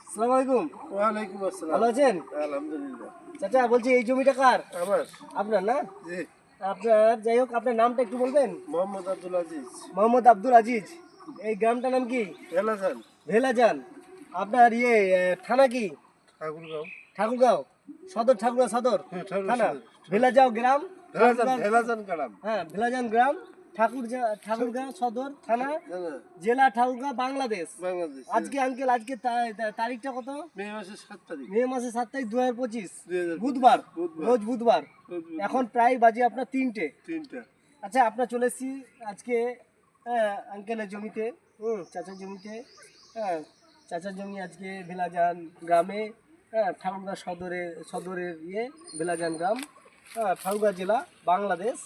আসসালামু আলাইকুম। ওয়ালাইকুম আসসালাম। ভালো আছেন? আলহামদুলিল্লাহ। চাচা বলছি এই জমিটা কার? আমার আপনার না? জি আপনার যাই হোক আপনার নামটা একটু বলবেন? মোহাম্মদ আব্দুল আজিজ মোহাম্মদ আব্দুল আজিজ। এই গ্রামটার নাম কি? এলাজান ভেলাজান। আপনার থানা কি? ঠাকুরগাঁও। ঠাকুরগাঁও সদর, ঠাকুরগাঁও সদর হ্যাঁ, ঠাকুরগাঁও থানা। সদর। ভেলাজাও গ্রাম, ভেলাজান কালাম। হ্যাঁ ভেলাজান গ্রাম, ঠাকুরগাঁও সদর থানা, হ্যাঁ, জেলা ঠাকুরগাঁও, বাংলাদেশ। বাংলাদেশ। আজকে আঙ্কেল আজকে তারিখটা কত? মে মাসের 7 তারিখ। মে মাসের 7 তারিখ 2025, 2025 বুধবার, বুধবার। রোজ বুধবার। এখন প্রায় বাজে আপনার 3টে। 3টা। আচ্ছা আপনার চলে এসেছি আজকে আঙ্কেলের জমিতে, চাচার জমিতে। হ্যাঁ, চাচার জমি আজকে ভেলাজান গ্রামে, ঠাকুরগাঁও সদরের ভেলাজান গ্রাম, ঠাকুরগাঁও জেলা, বাংলাদেশ।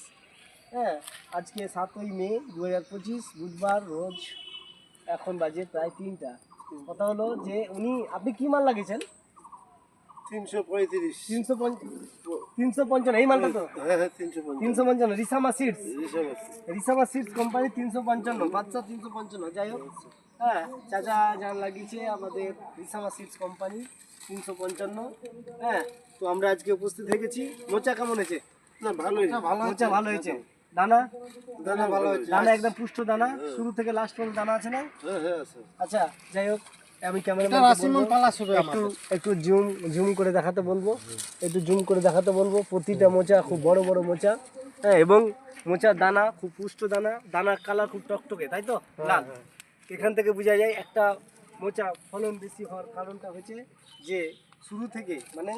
হ্যাঁ, আজকে 7ই মে 2025 বুধবার রোজ। এখন বাজে প্রায় 3টা। কথা হলো যে আপনি কি মাল লাগিয়েছেন? 335। 355 এই মালটা তো? হ্যাঁ, 355। 355 রিসামা সিডস। হিসাব আছে। রিসামা সিডস কোম্পানি 355, বাচ্চা 355। যাই হোক, হ্যাঁ চাচা যান লাগিয়েছে আমাদের রিসামা সিডস কোম্পানি 355। হ্যাঁ, তো আমরা আজকে উপস্থিত হয়ে গেছি। মোচা কেমন হয়েছে? না ভালোই। মোচা ভালো হয়েছে। দানা দানা ভালো হয়েছে। দানা একদম পুষ্ট দানা, শুরু থেকে লাস্ট পর্যন্ত দানা আছে না? হ্যাঁ আছে। আচ্ছা যাই হোক, আমি ক্যামেরাম্যান একটু জুম করে দেখাতে বলবো, প্রতিটা মোচা খুব বড় বড় মোচা। হ্যাঁ, এবং মোচার দানা খুব পুষ্ট দানা, দানার কালার খুব টকটকে, তাই তো লাল। এখান থেকে বোঝা যায় একটা মোচা ফলন বেশি হওয়ার কারণটা হচ্ছে যে শুরু থেকে মানে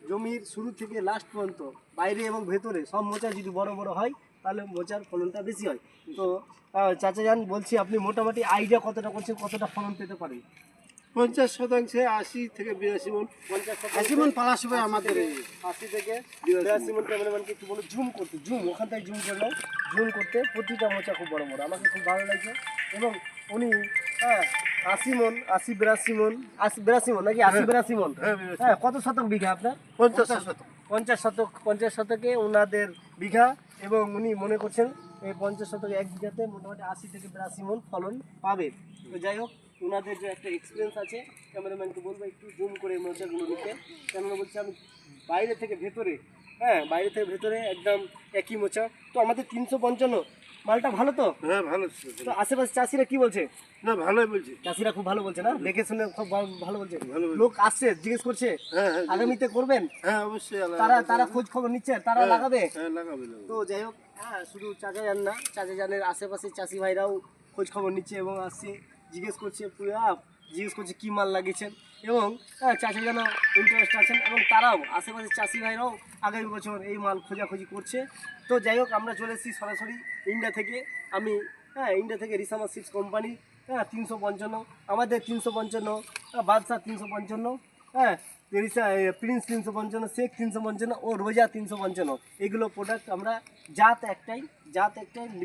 জমির শুরু থেকে লাস্ট পর্যন্ত বাইরে এবং ভেতরে সব মোচা যদি বড় বড় হয় তাহলে মোচার ফলনটা বেশি হয়। তো চাচা যান বলছি, আপনি মোটামুটি আইডিয়া কতটা করছেন, কতটা ফলন পেতে পারেন? 50% 80 থেকে 82 মণ। 80 মণ পালাশ হবে আমাদের। 80 থেকে 82 মণ। ক্যামেরাম্যানকে একটু বলো জুম করতে, ওখান থেকে জুম করলাম। জুম করতে প্রতিটা মোচা খুব বড় বড়, আমাকে খুব ভালো লাগছে। এবং উনি 80 মণ, 82 মণ, 82 মণ নাকি 82 মণ। হ্যাঁ, কত শতক বিঘা আপনার? 50 শতক। 50 শতকে ওনাদের বিঘা। এবং উনি মনে করছেন এই 50 শতকে এক বিঘাতে মোটামুটি 80 থেকে 82 মণ ফলন পাবে। তো যাই হোক, ওনাদের যে একটা এক্সপিরিয়েন্স আছে, ক্যামেরাম্যানকে বলবো একটু জুম করে মোচাগুলো নিতে। কেননা বলছি আমি বাইরে থেকে ভেতরে একদম একই মোচা। তো আমাদের 355 মালটা ভালো তো? হ্যাঁ ভালো ছিল। তো আশেপাশে চাষিরা কি বলছে? না ভালোই বলছি। চাষিরা খুব ভালো বলছে না? দেখে শুনে খুব ভালো বলছে। ভালো বলছে। লোক আসছে, জিজ্ঞেস করছে হ্যাঁ আগামীতে করবেন? হ্যাঁ অবশ্যই। তারা খোঁজ খবর নিচ্ছে, তারা লাগাবে। হ্যাঁ লাগাবে। তো যাই হোক, হ্যাঁ শুধু চাচা যান না, চাচা জানের আশেপাশে চাষি ভাইরাও খোঁজ খবর নিচ্ছে এবং আসছে, জিজ্ঞেস করছে কী মাল লাগিয়েছেন। এবং চাচা যেন ইন্টারেস্ট আছেন এবং তারাও আশেপাশের চাষি ভাইরাও আগামী বছর এই মাল খোঁজাখুঁজি করছে। তো যাই হোক, আমরা চলে এসেছি সরাসরি ইন্ডিয়া থেকে। ইন্ডিয়া থেকে রিসামা সিডস কোম্পানি, 355, আমাদের 355, বাদশাহ 355, হ্যাঁ প্রিন্স 355, শেখ 355 ও রোজা 355। এগুলো প্রোডাক্ট আমরা জাত একটাই,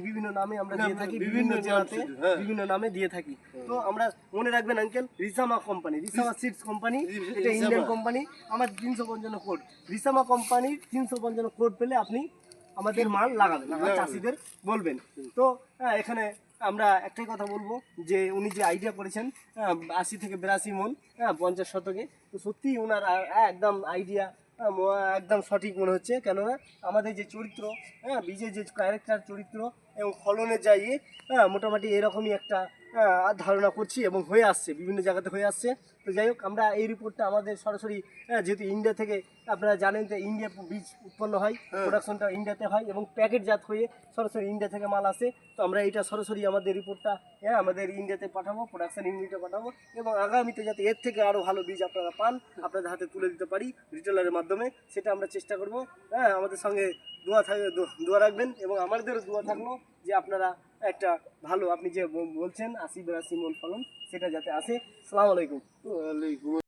বিভিন্ন নামে আমরা দিয়ে থাকি, বিভিন্ন জেলাতে বিভিন্ন নামে দিয়ে থাকি। তো আমরা মনে রাখবেন আঙ্কেল, রিসামা সিডস কোম্পানি, এটা ইন্ডিয়ান কোম্পানি। আমার 355 কোড, রিসামা কোম্পানির 355 কোড পেলে আপনি আমাদের মাল লাগাবেন, আমার চাষিদের বলবেন। তো এখানে আমরা একটাই কথা বলবো যে উনি যে আইডিয়া করেছেন 80 থেকে 82 মণ 50 শতকে, তো সত্যিই ওনার একদম আইডিয়া একদম সঠিক মনে হচ্ছে। কেননা আমাদের যে চরিত্র, বীজের যে ক্যারেক্টার চরিত্র এবং ফলনের যাই মোটামুটি এরকমই একটা ধারণা করছি এবং হয়ে আসছে, বিভিন্ন জায়গাতে হয়ে আসছে। তো যাই হোক, আমরা এই রিপোর্টটা আমাদের সরাসরি যেহেতু ইন্ডিয়া থেকে, আপনারা জানেন যে ইন্ডিয়া বীজ উৎপন্ন হয়, প্রোডাকশনটা ইন্ডিয়াতে হয় এবং প্যাকেটজাত হয়ে সরাসরি ইন্ডিয়া থেকে মাল আসে। তো আমরা এটা সরাসরি আমাদের রিপোর্টটা আমাদের ইন্ডিয়াতে পাঠাবো, প্রোডাকশন ইউনিটে পাঠাবো এবং আগামীতে যাতে এর থেকে আরও ভালো বীজ আপনারা পান, আপনাদের হাতে তুলে দিতে পারি রিটেলারের মাধ্যমে, সেটা আমরা চেষ্টা করবো। আমাদের সঙ্গে দোয়া রাখবেন এবং আমাদেরও দোয়া থাকলো যে আপনারা একটা ভালো, আপনি যে বলছেন 80-82 মণ ফলন, সেটা যাতে আসে। আসসালামু আলাইকুম। ওয়ালাইকুম।